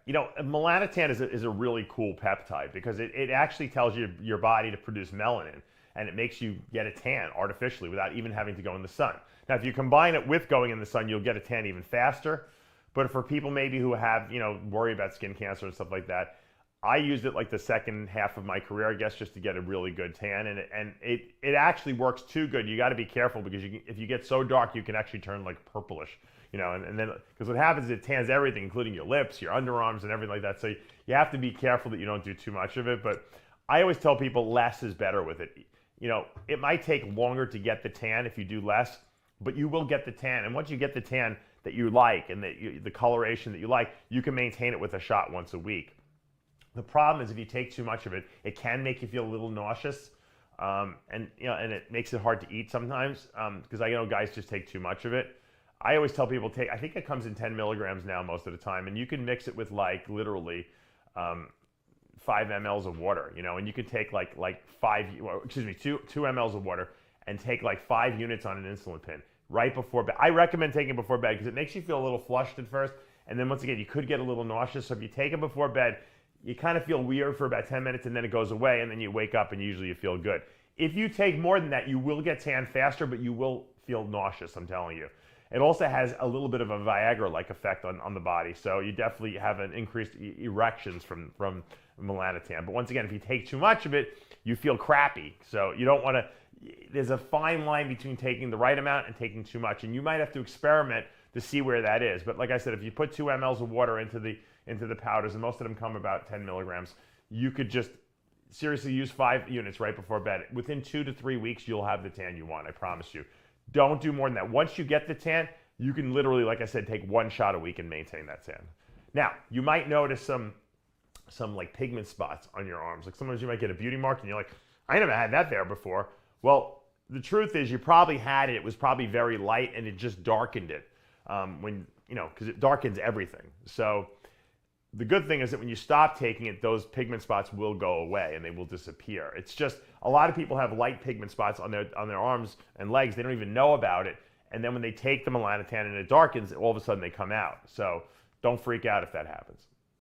melanotan is a really cool peptide because it actually tells your body to produce melanin, and it makes you get a tan artificially without even having to go in the sun. Now, if you combine it with going in the sun, you'll get a tan even faster. But for people maybe who have, worry about skin cancer and stuff like that, I used it like the second half of my career, I guess, just to get a really good tan, and it actually works too good. You got to be careful because if you get so dark, you can actually turn like purplish, and then because what happens is it tans everything, including your lips, your underarms, and everything like that. So you have to be careful that you don't do too much of it. But I always tell people less is better with it. It might take longer to get the tan if you do less, but you will get the tan, and once you get the tan that you like and the coloration that you like, you can maintain it with a shot once a week. The problem is if you take too much of it, it can make you feel a little nauseous, and it makes it hard to eat sometimes because I know guys just take too much of it. I always tell people I think it comes in 10 milligrams now most of the time, and you can mix it with like literally 5 mLs of water, and you can take like 2 mLs of water and take like 5 units on an insulin pen right before bed. I recommend taking it before bed because it makes you feel a little flushed at first, and then once again you could get a little nauseous. So if you take it before bed, you kind of feel weird for about 10 minutes and then it goes away, and then you wake up and usually you feel good. If you take more than that, you will get tan faster, but you will feel nauseous, I'm telling you. It also has a little bit of a Viagra-like effect on the body, so you definitely have an increased erections from melanotan. But once again, if you take too much of it, you feel crappy. So you don't want to, there's a fine line between taking the right amount and taking too much, and you might have to experiment to see where that is. But like I said, if you put 2 mLs of water into the powders, and most of them come about 10 milligrams, you could just seriously use 5 units right before bed. Within 2 to 3 weeks, you'll have the tan you want, I promise you. Don't do more than that. Once you get the tan, you can literally, like I said, take 1 shot a week and maintain that tan. Now, you might notice some like pigment spots on your arms. Like sometimes you might get a beauty mark and you're like, I never had that there before. Well, the truth is you probably had it. It was probably very light and it just darkened it because it darkens everything. So the good thing is that when you stop taking it, those pigment spots will go away and they will disappear. It's just a lot of people have light pigment spots on their arms and legs. They don't even know about it. And then when they take the melanotan and it darkens, all of a sudden they come out. So don't freak out if that happens.